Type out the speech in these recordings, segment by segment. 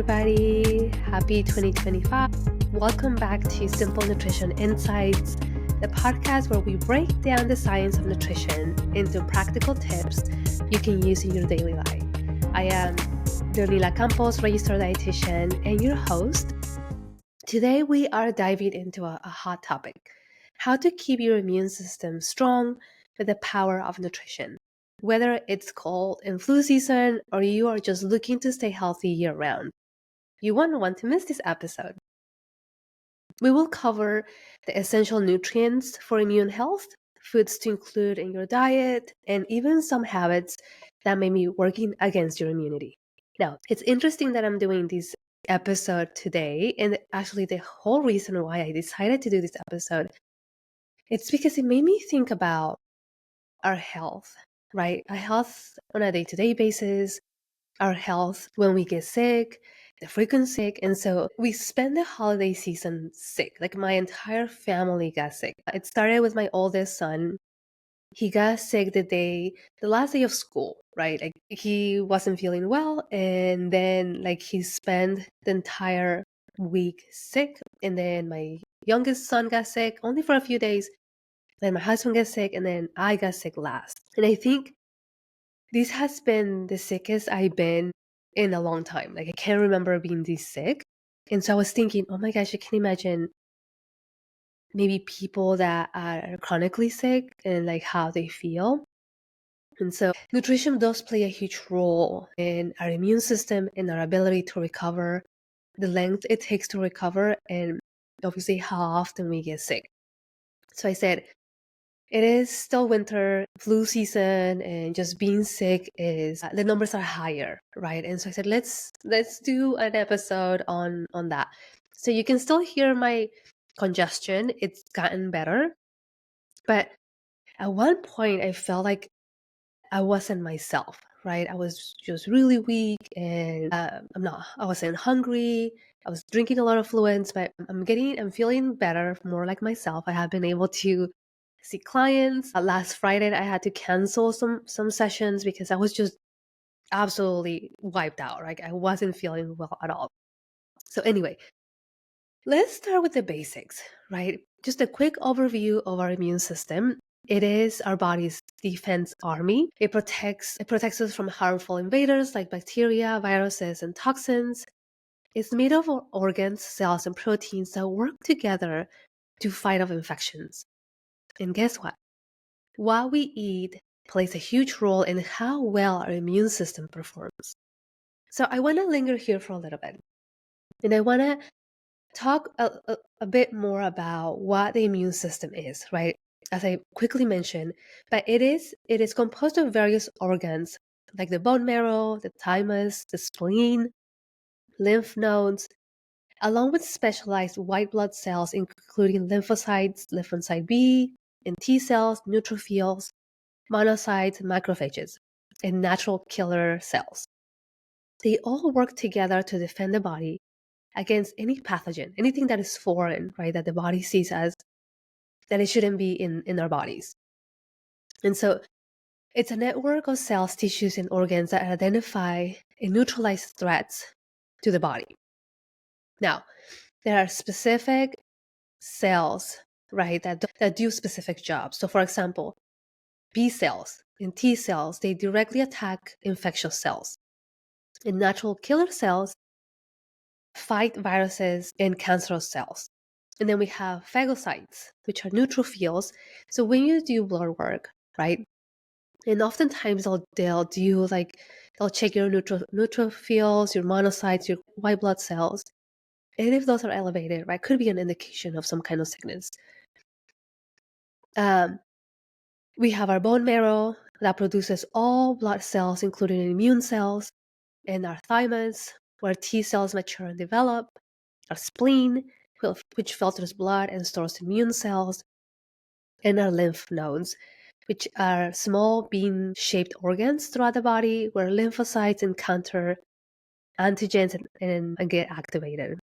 everybody. Happy 2025. Welcome back to Simple Nutrition Insights, the podcast where we break down the science of nutrition into practical tips you can use in your daily life. I am Leonila Campos, registered dietitian, and your host. Today, we are diving into a hot topic: how to keep your immune system strong with the power of nutrition. Whether it's cold and flu season or you are just looking to stay healthy year round, you won't want to miss this episode. We will cover the essential nutrients for immune health, foods to include in your diet, and even some habits that may be working against your immunity. Now, it's interesting that I'm doing this episode today, and actually the whole reason why I decided to do this episode, it's because it made me think about our health, right? Our health on a day-to-day basis, our health when we get sick, the frequent sick. And so we spend the holiday season sick. Like my entire family got sick. It started with my oldest son. He got sick the last day of school, right? Like he wasn't feeling well. And then like he spent the entire week sick. And then my youngest son got sick only for a few days. Then my husband got sick, and then I got sick last. And I think this has been the sickest I've been in a long time. Like I can't remember being this sick. And so I was thinking, oh my gosh, I can imagine maybe people that are chronically sick and like how they feel. And so nutrition does play a huge role in our immune system and our ability to recover, the length it takes to recover, and obviously how often we get sick. So I said, it is still winter, flu season, and just being sick is the numbers are higher, right? And so I said, let's do an episode on that. So you can still hear my congestion. It's gotten better, but at one point I felt like I wasn't myself, right? I was just really weak, and I wasn't hungry. I was drinking a lot of fluids, but I'm feeling better, more like myself. I have been able to see clients. Last Friday, I had to cancel some sessions because I was just absolutely wiped out. Like I wasn't feeling well at all. So anyway, let's start with the basics, right? Just a quick overview of our immune system. It is our body's defense army. It protects us from harmful invaders like bacteria, viruses, and toxins. It's made of organs, cells, and proteins that work together to fight off infections. And guess what? What we eat plays a huge role in how well our immune system performs. So I want to linger here for a little bit. And I want to talk a bit more about what the immune system is, right? As I quickly mentioned, but it is composed of various organs like the bone marrow, the thymus, the spleen, lymph nodes, along with specialized white blood cells, including lymphocytes, lymphocyte B, and T cells, neutrophils, monocytes, macrophages, and natural killer cells. They all work together to defend the body against any pathogen, anything that is foreign, right, that the body sees as that it shouldn't be in our bodies. And so it's a network of cells, tissues, and organs that identify and neutralize threats to the body. Now, there are specific cells, right, that do specific jobs. So for example, B cells and T cells, they directly attack infectious cells. And natural killer cells fight viruses and cancerous cells. And then we have phagocytes, which are neutrophils. So when you do blood work, right, and oftentimes they'll check your neutrophils, your monocytes, your white blood cells. And if those are elevated, right, could be an indication of some kind of sickness. We have our bone marrow that produces all blood cells, including immune cells, and our thymus, where T cells mature and develop, our spleen, which filters blood and stores immune cells, and our lymph nodes, which are small bean-shaped organs throughout the body where lymphocytes encounter antigens and get activated.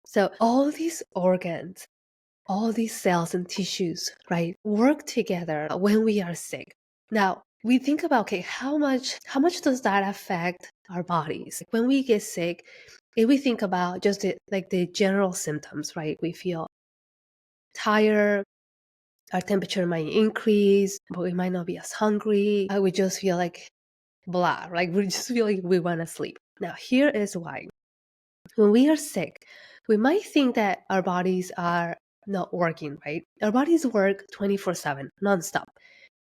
So all these organs, all these cells and tissues, right, work together when we are sick. Now, we think about, okay, how much does that affect our bodies? Like when we get sick, if we think about just the general symptoms, right? We feel tired, our temperature might increase, but we might not be as hungry. We just feel like blah, like we just feel like we want to sleep. Now, here is why. When we are sick, we might think that our bodies are not working, right? Our bodies work 24/7, nonstop.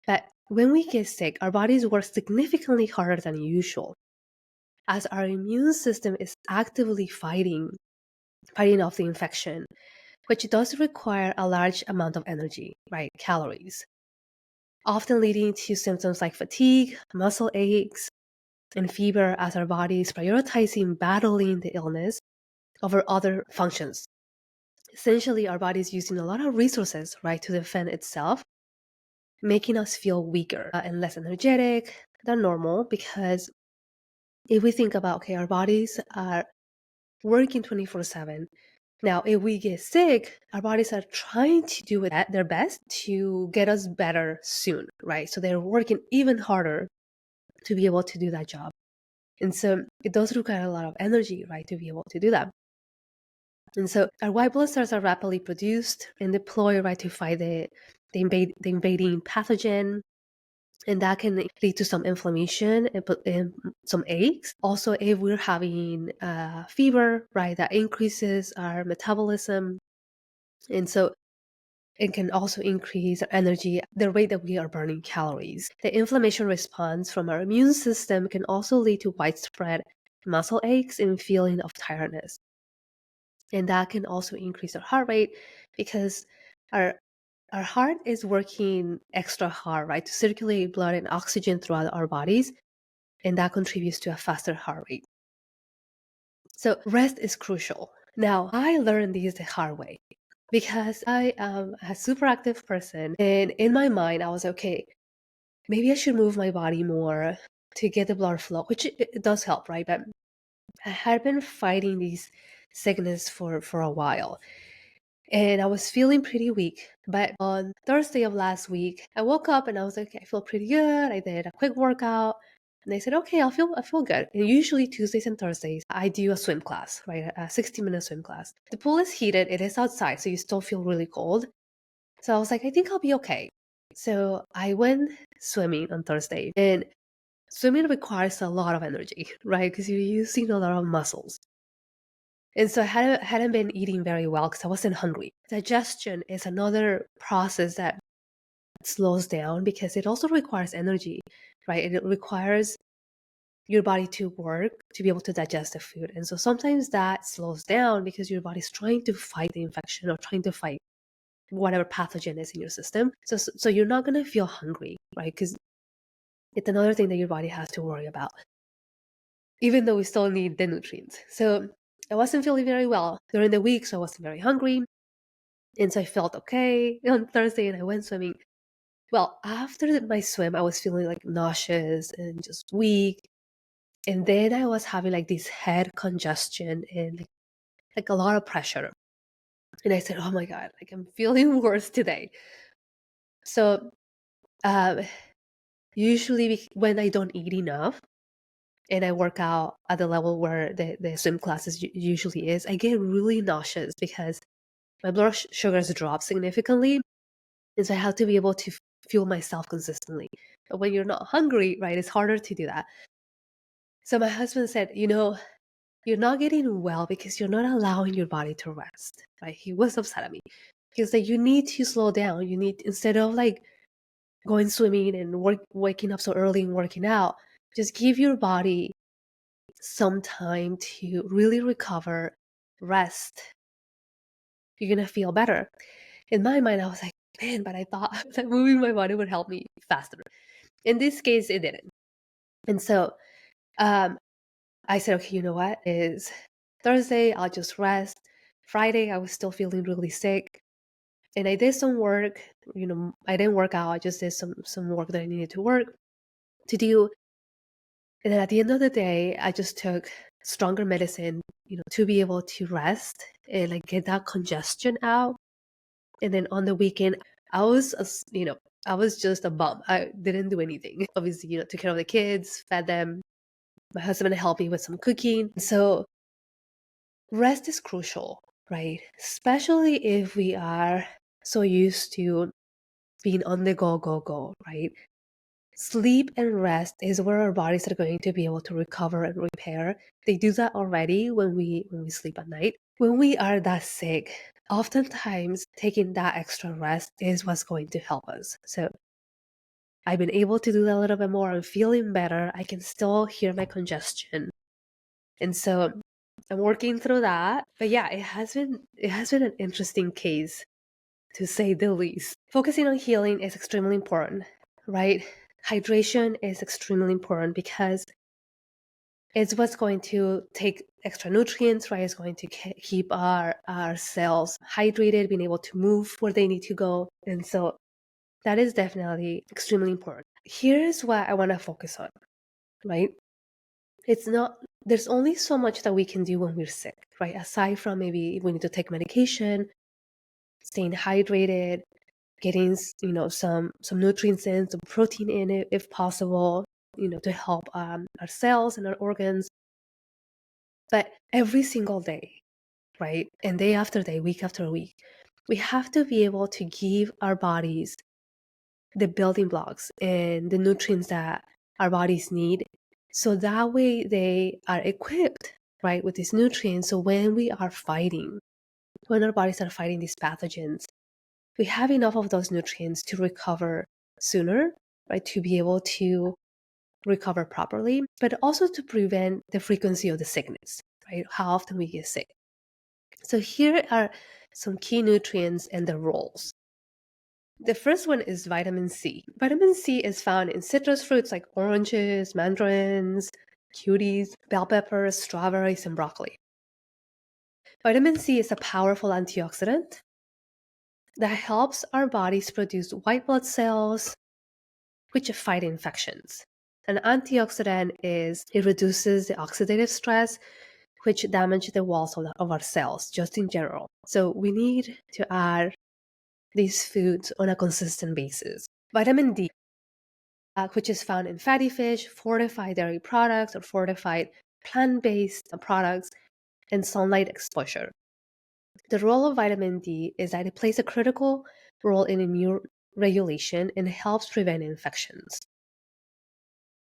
But when we get sick, our bodies work significantly harder than usual, as our immune system is actively fighting off the infection, which does require a large amount of energy, right? Calories, often leading to symptoms like fatigue, muscle aches, and fever, as our body is prioritizing battling the illness over other functions. Essentially, our body is using a lot of resources, right, to defend itself, making us feel weaker and less energetic than normal. Because if we think about, okay, our bodies are working 24/7. Now, if we get sick, our bodies are trying to do their best to get us better soon, right? So they're working even harder to be able to do that job. And so it does require a lot of energy, right, to be able to do that. And so our white blood cells are rapidly produced and deployed, right, to fight the invading pathogen. And that can lead to some inflammation and some aches. Also, if we're having fever, right, that increases our metabolism. And so it can also increase our energy, the rate that we are burning calories. The inflammation response from our immune system can also lead to widespread muscle aches and feeling of tiredness. And that can also increase our heart rate, because our heart is working extra hard, right, to circulate blood and oxygen throughout our bodies, and that contributes to a faster heart rate. So rest is crucial. Now, I learned this the hard way because I am a super active person, and in my mind, I was okay, maybe I should move my body more to get the blood flow, which it does help, right? But I had been fighting these sickness for a while, and I was feeling pretty weak. But on Thursday of last week, I woke up and I was like, okay, I feel pretty good. I did a quick workout, and I said, okay, I feel good. And usually Tuesdays and Thursdays, I do a swim class, right? A 60-minute swim class. The pool is heated. It is outside, so you still feel really cold. So I was like, I think I'll be okay. So I went swimming on Thursday, and swimming requires a lot of energy, right? Because you're using a lot of muscles. And so I hadn't been eating very well because I wasn't hungry. Digestion is another process that slows down because it also requires energy, right? It requires your body to work to be able to digest the food. And so sometimes that slows down because your body's trying to fight the infection or trying to fight whatever pathogen is in your system. So you're not going to feel hungry, right? Because it's another thing that your body has to worry about, even though we still need the nutrients. So I wasn't feeling very well during the week, so I wasn't very hungry. And so I felt okay on Thursday and I went swimming. Well, after my swim, I was feeling like nauseous and just weak. And then I was having like this head congestion and like a lot of pressure. And I said, oh my God, like I'm feeling worse today. So um, usually when I don't eat enough and I work out at the level where the swim classes usually is, I get really nauseous because my blood sugars drop significantly. And so I have to be able to fuel myself consistently. But when you're not hungry, right, it's harder to do that. So my husband said, you're not getting well because you're not allowing your body to rest. Right? He was upset at me. He was like, you need to slow down. You need, instead of like going swimming and waking up so early and working out, just give your body some time to really recover, rest. You're going to feel better. In my mind, I was like, man, but I thought that moving my body would help me faster. In this case, it didn't. And so I said, okay, you know what? Is Thursday, I'll just rest. Friday, I was still feeling really sick. And I did some work. I didn't work out. I just did some work that I needed to do. And then at the end of the day, I just took stronger medicine, to be able to rest and like get that congestion out. And then on the weekend, I was, I was just a bum. I didn't do anything. Obviously, took care of the kids, fed them. My husband helped me with some cooking. So rest is crucial, right? Especially if we are so used to being on the go, right? Sleep and rest is where our bodies are going to be able to recover and repair. They do that already when we sleep at night. When we are that sick, oftentimes taking that extra rest is what's going to help us. So I've been able to do that a little bit more. I'm feeling better. I can still hear my congestion. And so I'm working through that. But yeah, it has been an interesting case, to say the least. Focusing on healing is extremely important, right? Hydration is extremely important because it's what's going to take extra nutrients, right? It's going to keep our cells hydrated, being able to move where they need to go. And so that is definitely extremely important. Here's what I want to focus on, right? There's only so much that we can do when we're sick, right? Aside from maybe we need to take medication, staying hydrated, getting some nutrients in, some protein in it if possible, to help our cells and our organs. But every single day, right, and day after day, week after week, we have to be able to give our bodies the building blocks and the nutrients that our bodies need, so that way they are equipped, right, with these nutrients. So when our bodies are fighting these pathogens, we have enough of those nutrients to recover sooner, right? To be able to recover properly, but also to prevent the frequency of the sickness, right? How often we get sick. So here are some key nutrients and their roles. The first one is vitamin C. Vitamin C is found in citrus fruits like oranges, mandarins, cuties, bell peppers, strawberries, and broccoli. Vitamin C is a powerful antioxidant that helps our bodies produce white blood cells, which fight infections. An antioxidant it reduces the oxidative stress, which damage the walls of our cells, just in general. So we need to add these foods on a consistent basis. Vitamin D, which is found in fatty fish, fortified dairy products, or fortified plant-based products, and sunlight exposure. The role of vitamin D is that it plays a critical role in immune regulation and helps prevent infections.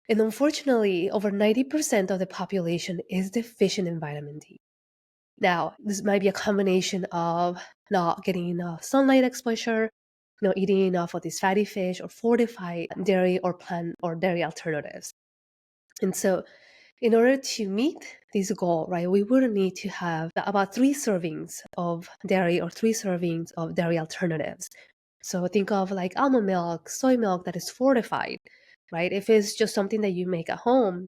And unfortunately, over 90% of the population is deficient in vitamin D. Now, this might be a combination of not getting enough sunlight exposure, eating enough of these fatty fish or fortified dairy or plant or dairy alternatives. And so in order to meet this goal, right, we would need to have about 3 servings of dairy or 3 servings of dairy alternatives. So think of like almond milk, soy milk that is fortified, right? If it's just something that you make at home,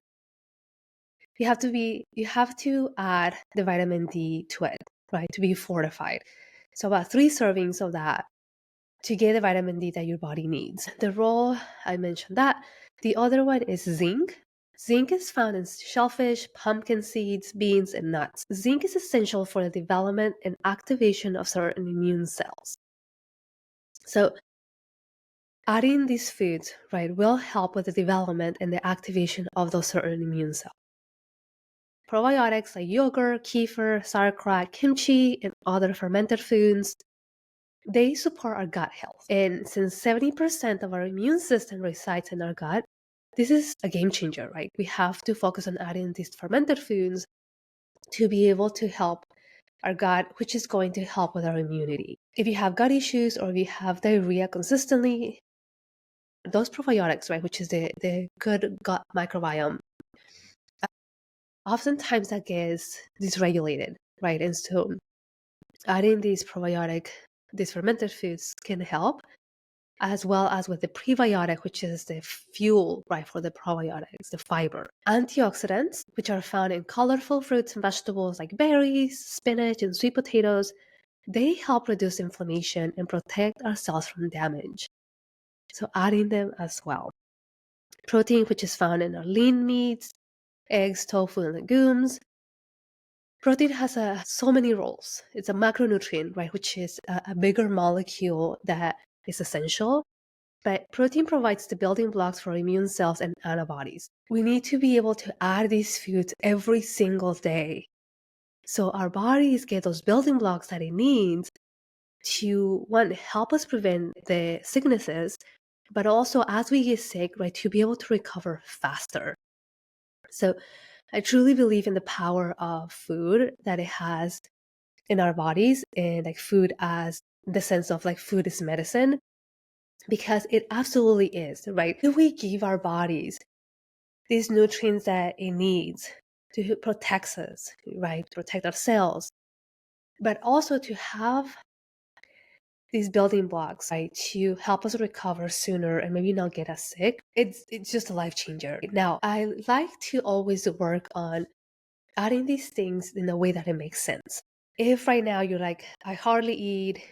you have to add the vitamin D to it, right, to be fortified. So about 3 servings of that to get the vitamin D that your body needs. The role, I mentioned that. The other one is zinc. Zinc is found in shellfish, pumpkin seeds, beans, and nuts. Zinc is essential for the development and activation of certain immune cells. So adding these foods, right, will help with the development and the activation of those certain immune cells. Probiotics like yogurt, kefir, sauerkraut, kimchi, and other fermented foods, they support our gut health. And since 70% of our immune system resides in our gut, this is a game changer, right? We have to focus on adding these fermented foods to be able to help our gut, which is going to help with our immunity. If you have gut issues or if you have diarrhea consistently, those probiotics, right, which is the good gut microbiome, oftentimes that gets dysregulated, right? And so adding these fermented foods can help, as well as with the prebiotic, which is the fuel, right, for the probiotics, the fiber. Antioxidants, which are found in colorful fruits and vegetables like berries, spinach, and sweet potatoes, they help reduce inflammation and protect our cells from damage. So adding them as well. Protein, which is found in our lean meats, eggs, tofu, and legumes. Protein has so many roles. It's a macronutrient, right, which is a bigger molecule that is essential, but protein provides the building blocks for immune cells and antibodies. We need to be able to add these foods every single day, so our bodies get those building blocks that it needs to, one, help us prevent the sicknesses, but also as we get sick, right, to be able to recover faster. So I truly believe in the power of food that it has in our bodies, and like food as the sense of like food is medicine, because it absolutely is, right? If we give our bodies these nutrients that it needs to protect us, right? Protect our cells, but also to have these building blocks, right, to help us recover sooner and maybe not get us sick. It's just a life changer. Now, I like to always work on adding these things in a way that it makes sense. If right now you're like, I hardly eat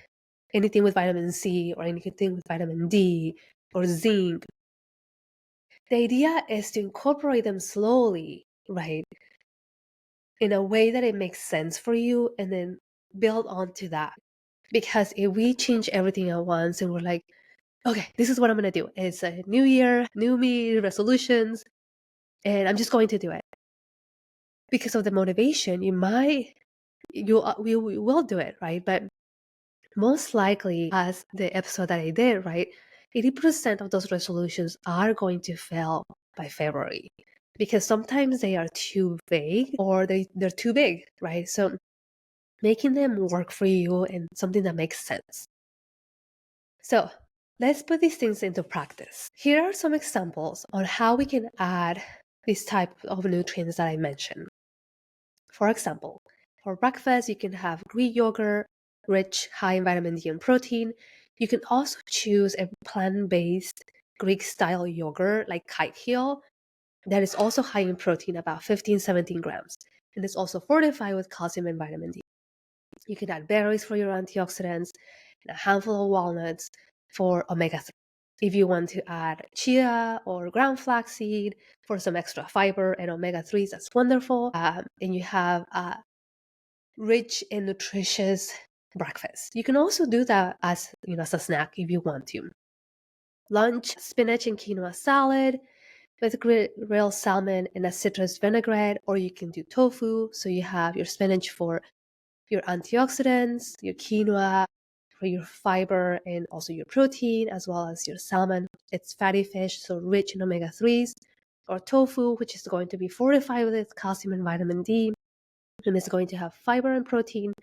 anything with vitamin C or anything with vitamin D or zinc, the idea is to incorporate them slowly, right, in a way that it makes sense for you, and then build onto that. Because if we change everything at once and we're like, okay, this is what I'm going to do. It's a new year, new me, resolutions, and I'm just going to do it. Because of the motivation, you will do it, right? But most likely, as the episode that I did, right, 80% of those resolutions are going to fail by February, because sometimes they are too vague or they're too big, right? So making them work for you and something that makes sense. So let's put these things into practice. Here are some examples on how we can add this type of nutrients that I mentioned. For example, for breakfast, you can have Greek yogurt, rich, high in vitamin D and protein. You can also choose a plant-based Greek-style yogurt like Kite Hill that is also high in protein, about 15-17 grams. And it's also fortified with calcium and vitamin D. You can add berries for your antioxidants and a handful of walnuts for omega-3. If you want to add chia or ground flaxseed for some extra fiber and omega-3s, that's wonderful. And you have a rich and nutritious breakfast. You can also do that as as a snack if you want to. Lunch, spinach and quinoa salad with grilled salmon and a citrus vinaigrette, or you can do tofu. So you have your spinach for your antioxidants, your quinoa for your fiber and also your protein, as well as your salmon. It's fatty fish, so rich in omega-3s, or tofu, which is going to be fortified with calcium and vitamin D, and it's going to have fiber and protein,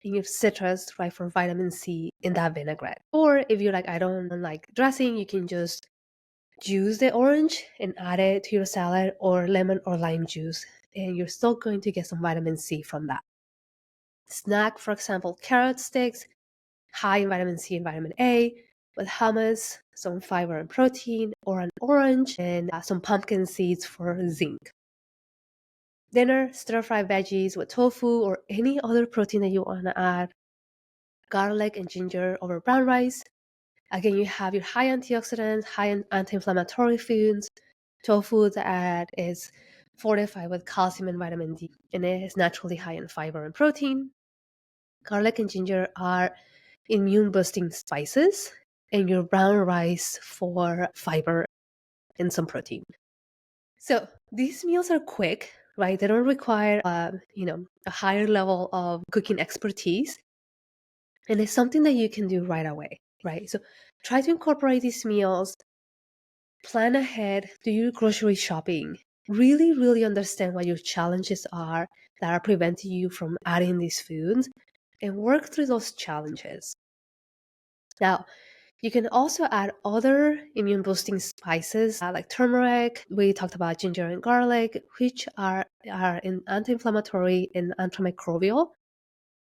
and your citrus, right, for vitamin C in that vinaigrette. Or if you're like, I don't like dressing, you can just juice the orange and add it to your salad, or lemon or lime juice, and you're still going to get some vitamin C from that. Snack, for example, carrot sticks, high in vitamin C and vitamin A, with hummus, some fiber and protein, or an orange, and some pumpkin seeds for zinc. Dinner, stir-fried veggies with tofu or any other protein that you want to add. Garlic and ginger over brown rice. Again, you have your high antioxidants, high anti-inflammatory foods. Tofu that is fortified with calcium and vitamin D, and it is naturally high in fiber and protein. Garlic and ginger are immune boosting spices, and your brown rice for fiber and some protein. So these meals are quick, right? They don't require a higher level of cooking expertise, and it's something that you can do right away, right? So try to incorporate these meals, plan ahead, do your grocery shopping, really understand what your challenges are that are preventing you from adding these foods, and work through those challenges. Now, you can also add other immune boosting spices like turmeric. We talked about ginger and garlic, which are anti-inflammatory and antimicrobial,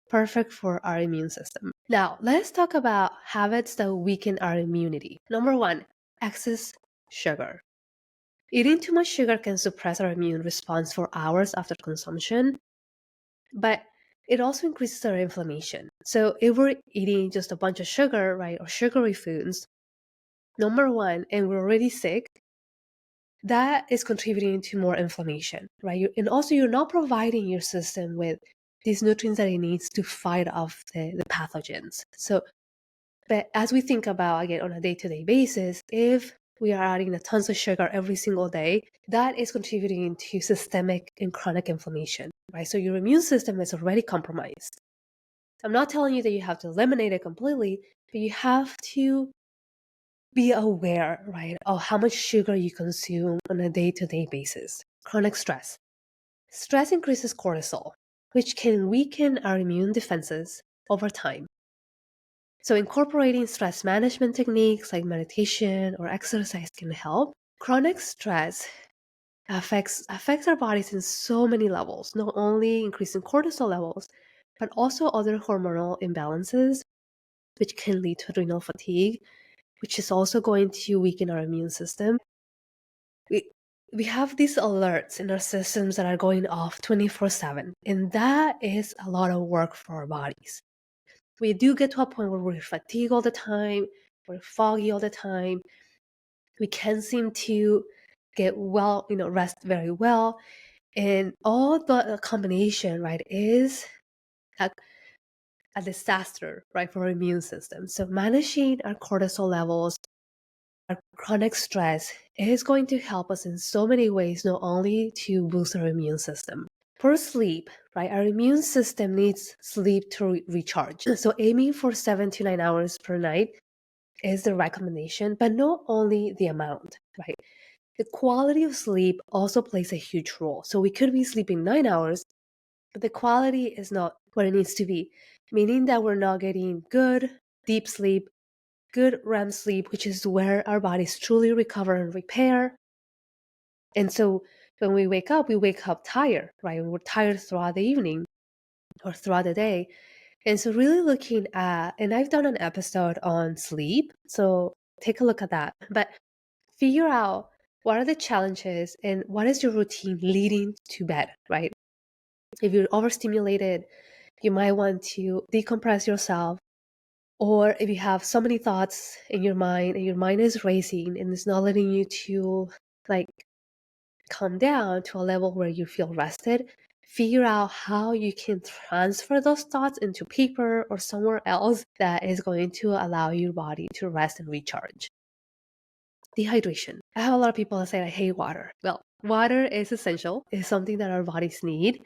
perfect for our immune system. Now, let's talk about habits that weaken our immunity. Number one, excess sugar. Eating too much sugar can suppress our immune response for hours after consumption, but it also increases our inflammation. So if we're eating just a bunch of sugar, right, or sugary foods, number one, and we're already sick, that is contributing to more inflammation, right? And also you're not providing your system with these nutrients that it needs to fight off the pathogens. So But as we think about, again, on a day-to-day basis, if we are adding a tons of sugar every single day, that is contributing to systemic and chronic inflammation, right? So your immune system is already compromised. I'm not telling you that you have to eliminate it completely, but you have to be aware, right, of how much sugar you consume on a day-to-day basis. Chronic stress. Stress increases cortisol, which can weaken our immune defenses over time. So incorporating stress management techniques like meditation or exercise can help. Chronic stress affects our bodies in so many levels, not only increasing cortisol levels, but also other hormonal imbalances, which can lead to adrenal fatigue, which is also going to weaken our immune system. We have these alerts in our systems that are going off 24/7, and that is a lot of work for our bodies. We do get to a point where we're fatigued all the time, we're foggy all the time, we can't seem to get well, rest very well. And all the combination, right, is a, a disaster, right, for our immune system. So managing our cortisol levels, our chronic stress is going to help us in so many ways, not only to boost our immune system. For sleep, right, our immune system needs sleep to recharge. So aiming for 7 to 9 hours per night is the recommendation, but not only the amount, right? The quality of sleep also plays a huge role. So we could be sleeping 9 hours, but the quality is not what it needs to be, meaning that we're not getting good deep sleep, good REM sleep, which is where our bodies truly recover and repair. And so when we wake up tired, right? We're tired throughout the evening or throughout the day. And so really looking at, and I've done an episode on sleep, so take a look at that. But figure out what are the challenges and what is your routine leading to bed, right? If you're overstimulated, you might want to decompress yourself. Or if you have so many thoughts in your mind and your mind is racing and it's not letting you to like calm down to a level where you feel rested, figure out how you can transfer those thoughts into paper or somewhere else that is going to allow your body to rest and recharge. Dehydration. I have a lot of people that say I hate water. Well, water is essential. It's something that our bodies need.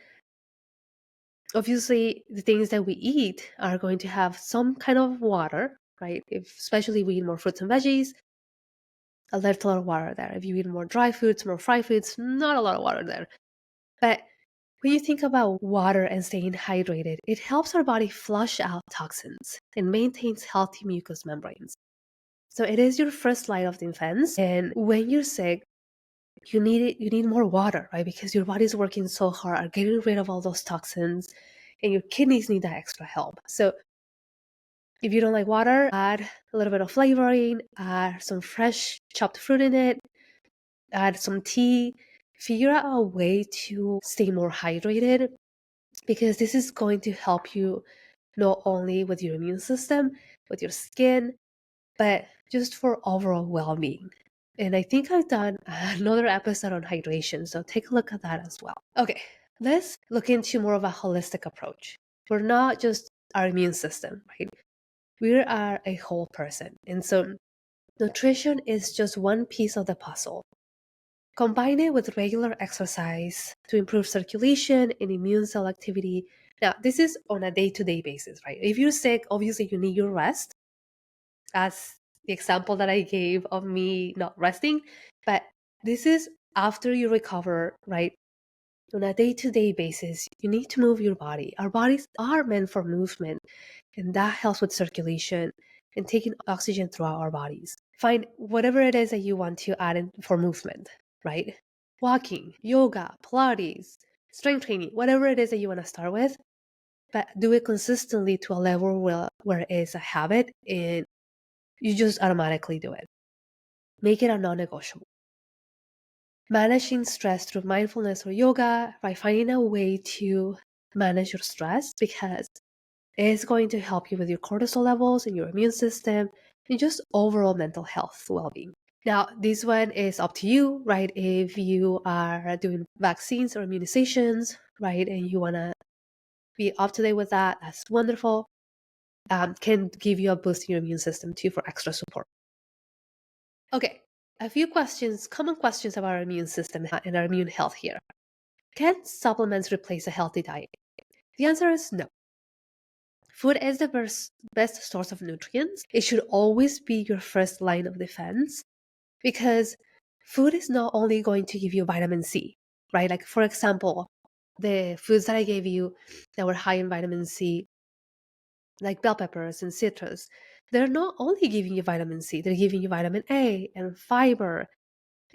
Obviously, the things that we eat are going to have some kind of water, right? Especially if we eat more fruits and veggies, a lot of water there. If you eat more dry foods, more fried foods, not a lot of water there. But when you think about water and staying hydrated, it helps our body flush out toxins and maintains healthy mucous membranes. So it is your first line of defense. And when you're sick, you need more water, right? Because your body's working so hard at getting rid of all those toxins, and your kidneys need that extra help. So if you don't like water, add a little bit of flavoring, add some fresh chopped fruit in it, add some tea, figure out a way to stay more hydrated, because this is going to help you not only with your immune system, with your skin, but just for overall well-being. And I think I've done another episode on hydration, so take a look at that as well. Okay, let's look into more of a holistic approach. We're not just our immune system, right? We are a whole person. And so nutrition is just one piece of the puzzle. Combine it with regular exercise to improve circulation and immune cell activity. Now, this is on a day-to-day basis, right? If you're sick, obviously you need your rest, as the example that I gave of me not resting. But this is after you recover, right? On a day-to-day basis, you need to move your body. Our bodies are meant for movement, and that helps with circulation and taking oxygen throughout our bodies. Find whatever it is that you want to add in for movement, right? Walking, yoga, Pilates, strength training, whatever it is that you want to start with, but do it consistently to a level where it's a habit and you just automatically do it. Make it a non-negotiable. Managing stress through mindfulness or yoga, by finding a way to manage your stress, because it's going to help you with your cortisol levels and your immune system and just overall mental health well-being. Now, this one is up to you, right? If you are doing vaccines or immunizations, right, and you want to be up to date with that, that's wonderful. can give you a boost in your immune system too for extra support. Okay, a few questions, common questions about our immune system and our immune health here. Can supplements replace a healthy diet? The answer is no. Food is the best source of nutrients. It should always be your first line of defense because food is not only going to give you vitamin C, right? Like, for example, the foods that I gave you that were high in vitamin C, like bell peppers and citrus, they're not only giving you vitamin C, they're giving you vitamin A and fiber.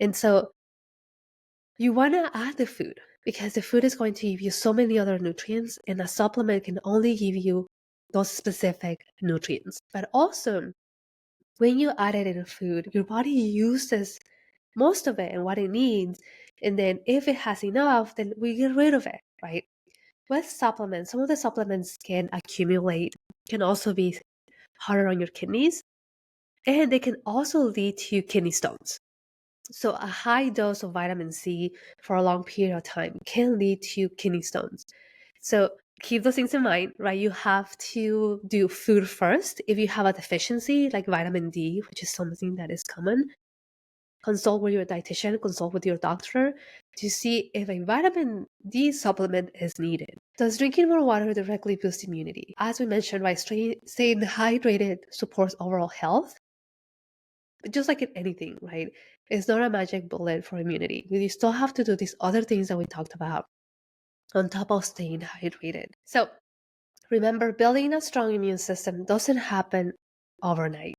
And so you want to add the food because the food is going to give you so many other nutrients, and a supplement can only give you those specific nutrients. But also, when you add it in food, your body uses most of it and what it needs. And then if it has enough, then we get rid of it, right? With supplements, some of the supplements can accumulate, can also be harder on your kidneys, and they can also lead to kidney stones. So a high dose of vitamin C for a long period of time can lead to kidney stones. So keep those things in mind, right? You have to do food first. If you have a deficiency like vitamin D, which is something that is common, consult with your dietitian, consult with your doctor to see if a vitamin D supplement is needed. Does drinking more water directly boost immunity? As we mentioned, right, staying hydrated supports overall health. But just like in anything, right? It's not a magic bullet for immunity. You still have to do these other things that we talked about on top of staying hydrated. So remember, building a strong immune system doesn't happen overnight,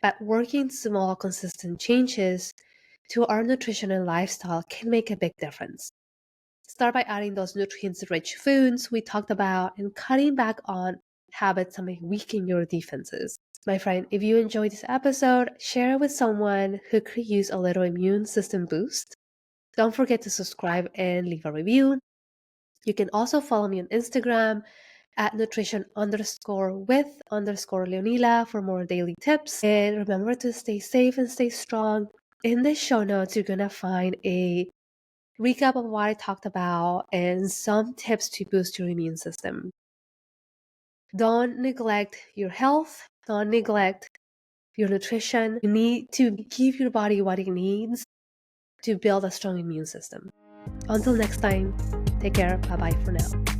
but working small, consistent changes to our nutrition and lifestyle can make a big difference. Start by adding those nutrients-rich foods we talked about and cutting back on habits that may weaken your defenses. My friend, if you enjoyed this episode, share it with someone who could use a little immune system boost. Don't forget to subscribe and leave a review. You can also follow me on Instagram at nutrition_with_Leonila for more daily tips. And remember to stay safe and stay strong. In the show notes, you're going to find a recap of what I talked about and some tips to boost your immune system. Don't neglect your health. Don't neglect your nutrition. You need to give your body what it needs to build a strong immune system. Until next time, take care. Bye-bye for now.